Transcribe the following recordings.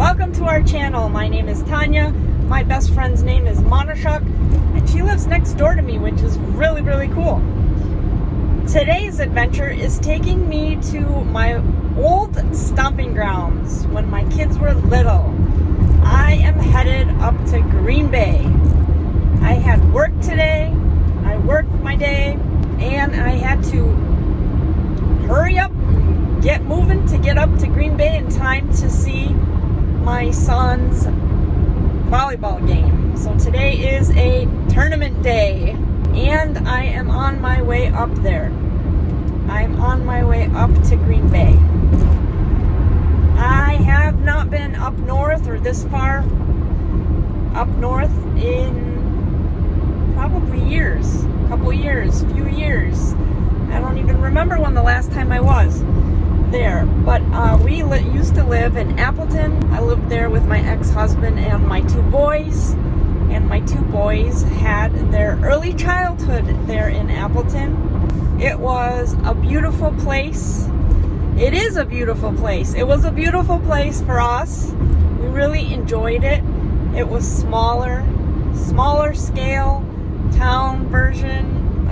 Welcome to our channel. My name is Tanya. My best friend's name is Monashuk, and she lives next door to me, which is really, really cool. Today's adventure is taking me to my old stomping grounds when my kids were little. I am headed up to Green Bay. I had work today. I worked my day, and I had to hurry up, get moving to get up to Green Bay in time to see my son's volleyball game. So today is a tournament day, and I am on my way up there. I'm on my way up to Green Bay. I have not been up north or this far up north in probably years, few years. I don't even remember when the last time I was there, but we used to live in Appleton. I lived there with my ex-husband and my two boys, and my two boys had their early childhood there in Appleton. It was a beautiful place. It is a beautiful place. It was a beautiful place for us. We really enjoyed it. It was smaller scale, town version,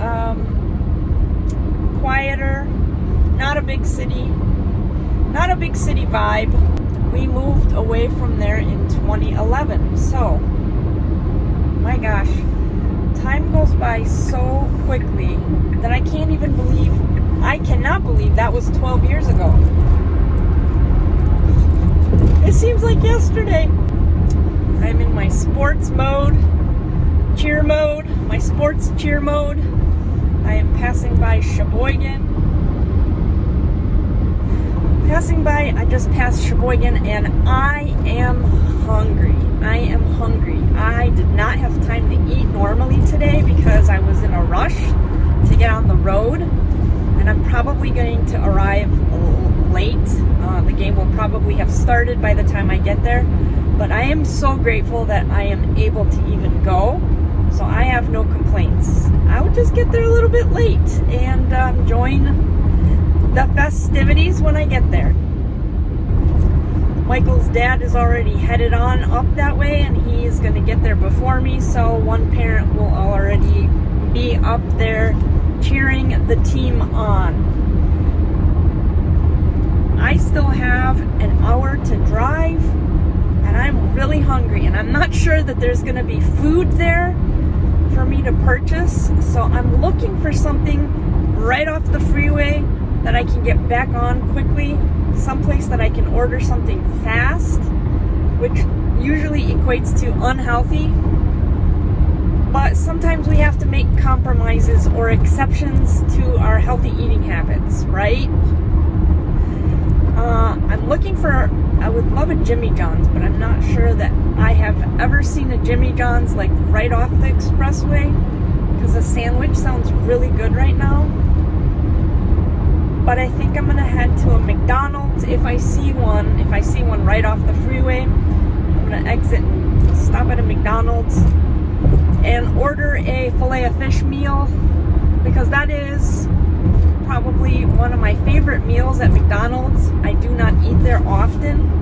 quieter, not a big city vibe. We moved away from there in 2011. So, my gosh, time goes by so quickly that I cannot believe that was 12 years ago. It seems like yesterday. I'm in my sports cheer mode. I am passing by Sheboygan. I just passed Sheboygan, and I am hungry. I did not have time to eat normally today because I was in a rush to get on the road, and I'm probably going to arrive late. The game will probably have started by the time I get there, but I am so grateful that I am able to even go, so I have no complaints. I would just get there a little bit late and join the festivities when I get there. Michael's dad is already headed on up that way, and he's going to get there before me, so one parent will already be up there cheering the team on. I still have an hour to drive, and I'm really hungry, and I'm not sure that there's going to be food there for me to purchase, so I'm looking for something right off the freeway that I can get back on quickly, someplace that I can order something fast, which usually equates to unhealthy, but sometimes we have to make compromises or exceptions to our healthy eating habits, right? I would love a Jimmy John's, but I'm not sure that I have ever seen a Jimmy John's like right off the expressway, because a sandwich sounds really good right now. But I think I'm gonna head to a McDonald's if I see one right off the freeway. I'm gonna exit and stop at a McDonald's and order a Filet-O-Fish meal, because that is probably one of my favorite meals at McDonald's. I do not eat there often.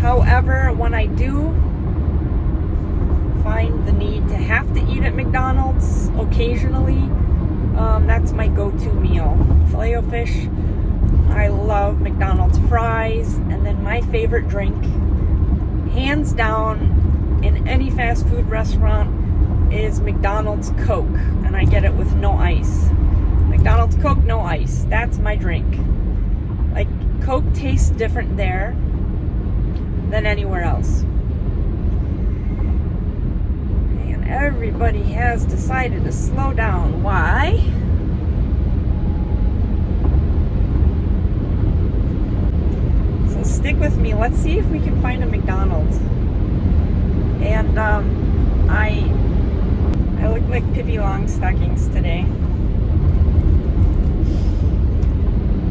However, when I do find the need to have to eat at McDonald's occasionally, that's my go-to meal. Filet-O-Fish. I love McDonald's fries, and then my favorite drink, hands down, in any fast food restaurant, is McDonald's Coke, and I get it with no ice. McDonald's Coke, no ice. That's my drink. Like, Coke tastes different there than anywhere else. And everybody has decided to slow down. Why? So stick with me. Let's see if we can find a McDonald's. And I look like Pippi Longstockings today.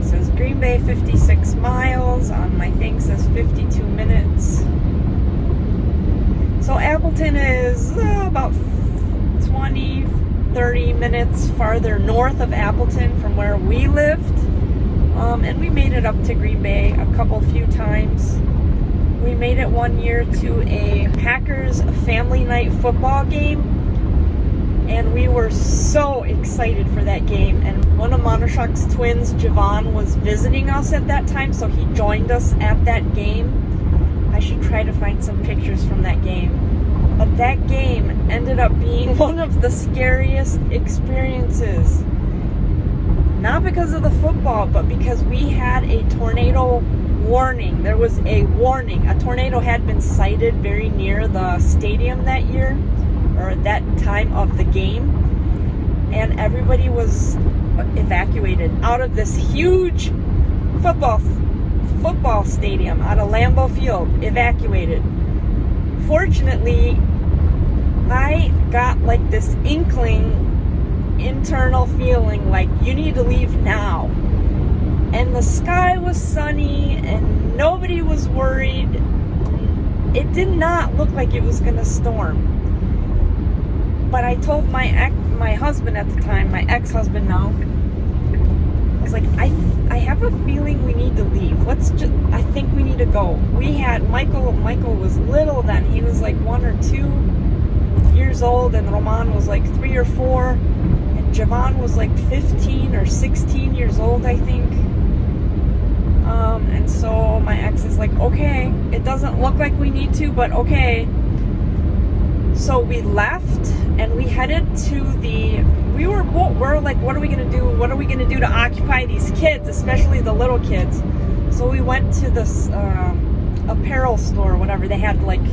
It says Green Bay 56 miles. On my thing says 52 minutes. So Appleton is about 20, 30 minutes farther north of Appleton from where we lived. And we made it up to Green Bay a few times. We made it one year to a Packers family night football game, and we were so excited for that game. And one of Monashuk's twins, Javon, was visiting us at that time, so he joined us at that game. I should try to find some pictures from that game. But that game ended up being one of the scariest experiences. Not because of the football, but because we had a tornado warning. There was a warning. A tornado had been sighted very near the stadium that year, or that time of the game, and everybody was evacuated out of this huge football stadium, out of Lambeau Field, evacuated. Fortunately, I got like this internal feeling like you need to leave now. And the sky was sunny and nobody was worried. It did not look like it was going to storm. But I told my husband at the time, my ex-husband now, I was like, I have a feeling we need to leave. I think we need to go. We had, Michael was little then. He was like 1 or 2 years old, and Roman was like 3 or 4, and Javon was like 15 or 16 years old, I think. And so my ex is like, okay, it doesn't look like we need to, but okay. So we left and we headed to we're like, what are we going to do? What are we going to do to occupy these kids, especially the little kids? So we went to this apparel store, whatever. They had like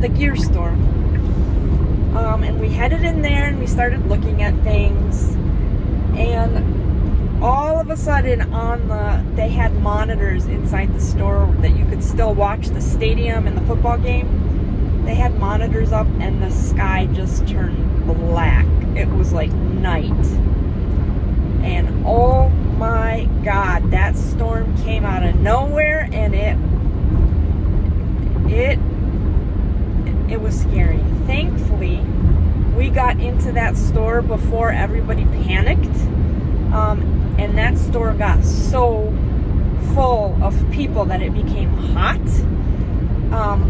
the gear store. And we headed in there and we started looking at things. And all of a sudden they had monitors inside the store that you could still watch the stadium and the football game. They had monitors up and the sky just turned black. It was like night. And oh my God, that storm came out of nowhere, and it was scary. Thankfully, we got into that store before everybody panicked. And that store got so full of people that it became hot.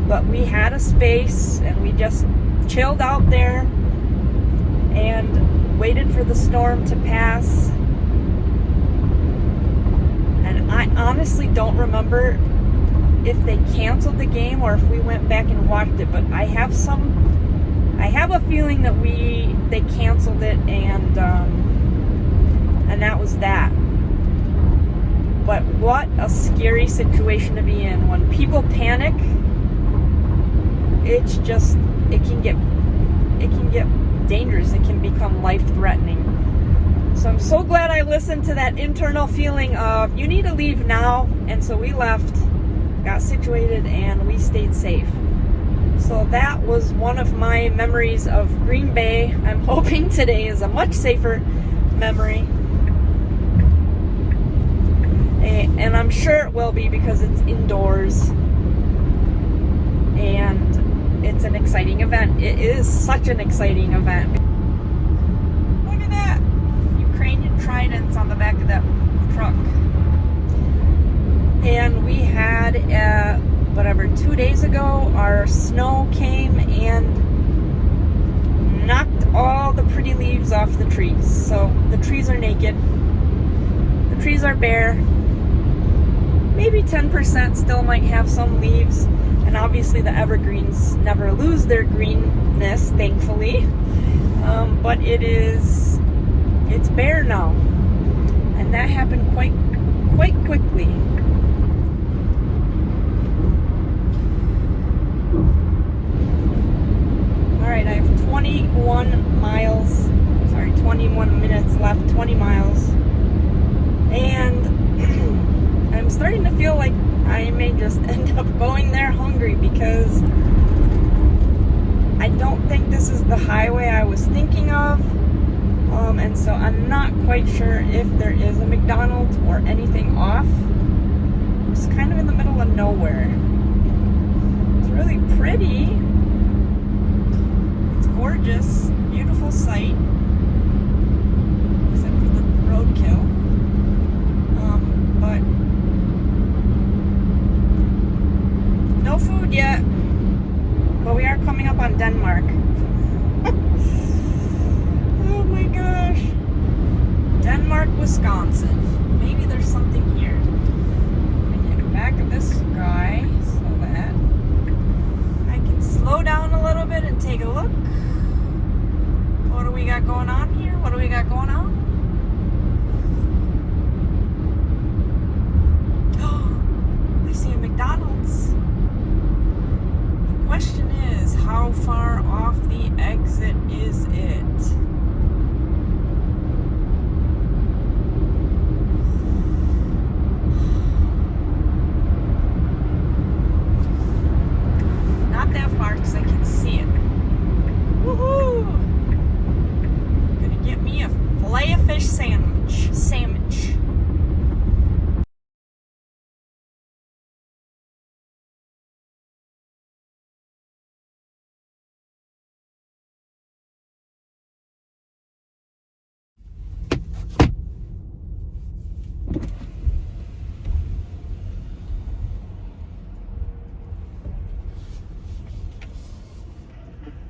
But we had a space and we just chilled out there and waited for the storm to pass. And I honestly don't remember if they canceled the game or if we went back and watched it, but I have a feeling that they canceled it, and that was that. But what a scary situation to be in. When people panic, it can get dangerous. It can become life-threatening. So I'm so glad I listened to that internal feeling of, you need to leave now. And so we left, got situated, and we stayed safe. So that was one of my memories of Green Bay. I'm hoping today is a much safer memory. And I'm sure it will be because it's indoors. And it's an exciting event. It is such an exciting event. Look at that! Ukrainian tridents on the back of that truck. And we had, 2 days ago, our snow came and knocked all the pretty leaves off the trees. So the trees are naked. The trees are bare. Maybe 10% still might have some leaves. And obviously the evergreens never lose their greenness, thankfully. But it's bare now. And that happened quite quickly. Alright, I have 21 minutes left, 20 miles. And I'm starting to feel like I may just end up going there hungry, because I don't think this is the highway I was thinking of. And so I'm not quite sure if there is a McDonald's or anything off. It's kind of in the middle of nowhere. It's really pretty. It's gorgeous, beautiful sight. Except for the roadkill. Wisconsin. Maybe there's something here. I'm gonna get back of this guy so that I can slow down a little bit and take a look. What do we got going on here? What do we got going on? Oh, I see a McDonald's. The question is, how far off the exit is it? Not that far because I can see it. Woohoo! Gonna get me a filet of fish sandwich.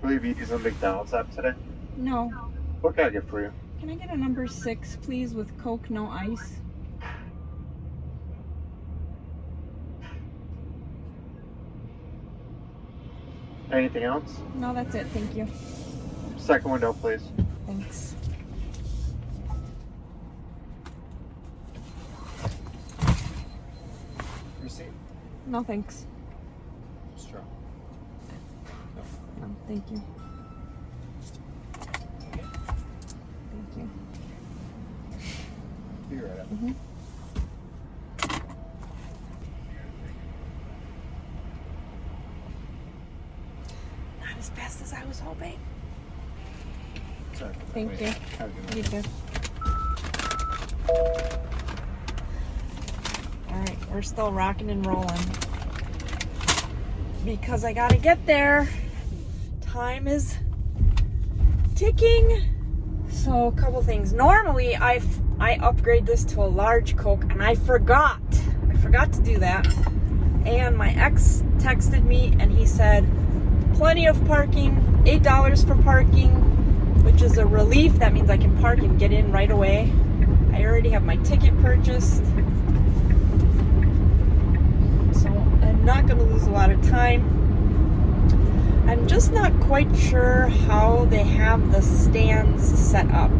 Will you be using McDonald's app today? No. What can I get for you? Can I get a number 6, please, with Coke, no ice? Anything else? No, that's it. Thank you. Second window, please. Thanks. Receipt. No, thanks. Straw. No, thank you. Thank you. Be right up. Mm-hmm. Not as fast as I was hoping. Sorry. Thank Wait. you. Have a good You night. too. Alright, we're still rocking and rolling. Because I gotta get there. Time is ticking. So a couple things. Normally I upgrade this to a large Coke and I forgot to do that. And my ex texted me and he said plenty of parking, $8 for parking, which is a relief. That means I can park and get in right away. I already have my ticket purchased. So I'm not going to lose a lot of time. I'm just not quite sure how they have the stands set up.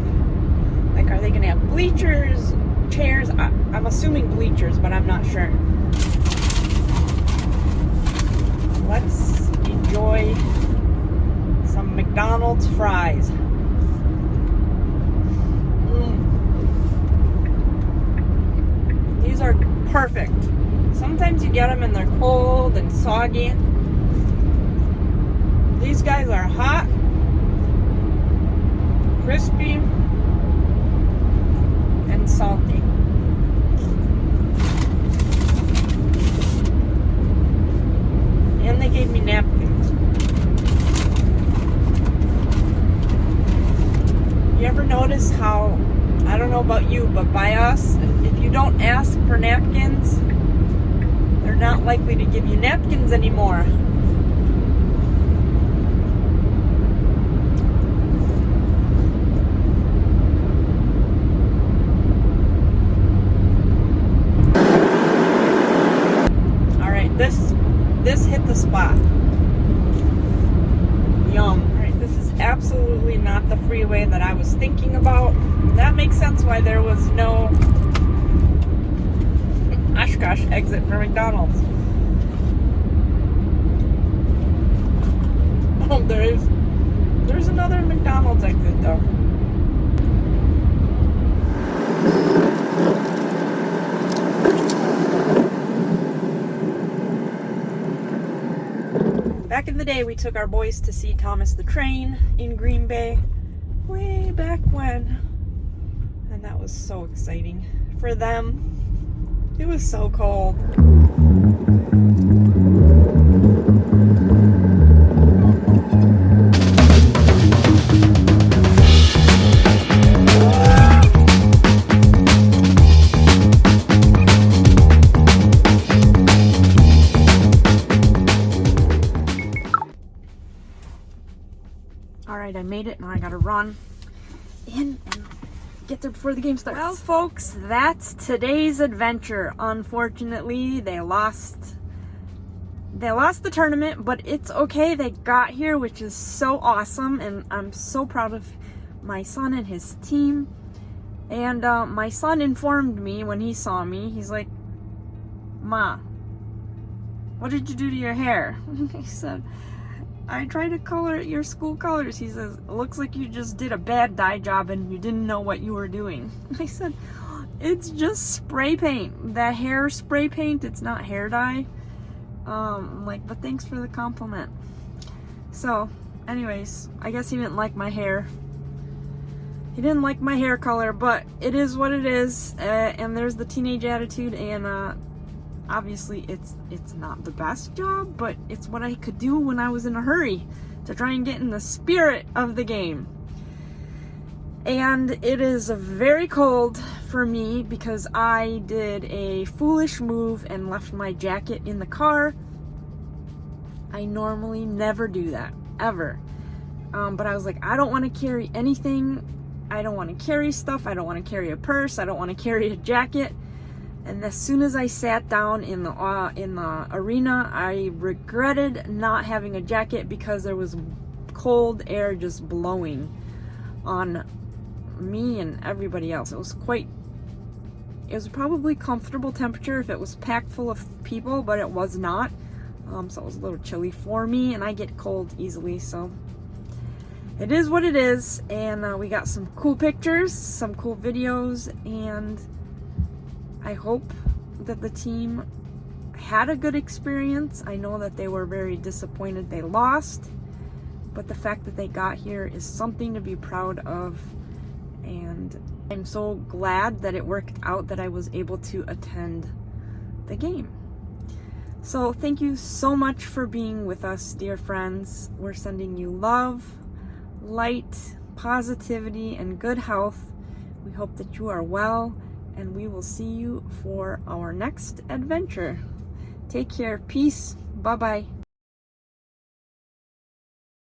Like, are they going to have bleachers, chairs? I'm assuming bleachers, but I'm not sure. Let's enjoy some McDonald's fries. These are perfect. Sometimes you get them and they're cold and soggy. These guys are hot, crispy, and salty. And they gave me napkins. You ever notice how, I don't know about you, but by us, if you don't ask for napkins, they're not likely to give you napkins anymore. This hit the spot. Yum. Alright, this is absolutely not the freeway that I was thinking about. That makes sense why there was no Oshkosh exit for McDonald's. Oh, there's another McDonald's exit though. Back in the day, we took our boys to see Thomas the Train in Green Bay, way back when. And that was so exciting. For them, it was so cold. Alright, I made it. Now I gotta run in and get there before the game starts. Well, folks, that's today's adventure. Unfortunately, they lost the tournament, but it's okay. They got here, which is so awesome, and I'm so proud of my son and his team. And my son informed me when he saw me, he's like, "Ma, what did you do to your hair?" He said, "I tried to color it your school colors." He says, "It looks like you just did a bad dye job and you didn't know what you were doing." I said, "It's just spray paint. That hair spray paint, it's not hair dye." Like, but thanks for the compliment. So, anyways, I guess he didn't like my hair. He didn't like my hair color, but it is what it is. And there's the teenage attitude, and obviously it's not the best job, but it's what I could do when I was in a hurry to try and get in the spirit of the game. And it is very cold for me because I did a foolish move and left my jacket in the car. I normally never do that, ever. But I was like, I don't want to carry anything. I don't want to carry stuff. I don't want to carry a purse. I don't want to carry a jacket. And as soon as I sat down in the arena, I regretted not having a jacket because there was cold air just blowing on me and everybody else. It was probably comfortable temperature if it was packed full of people, but it was not. So it was a little chilly for me, and I get cold easily, so it is what it is. And we got some cool pictures, some cool videos, and I hope that the team had a good experience. I know that they were very disappointed they lost, but the fact that they got here is something to be proud of, and I'm so glad that it worked out that I was able to attend the game. So thank you so much for being with us, dear friends. We're sending you love, light, positivity, and good health. We hope that you are well, and we will see you for our next adventure. Take care. Peace. Bye-bye.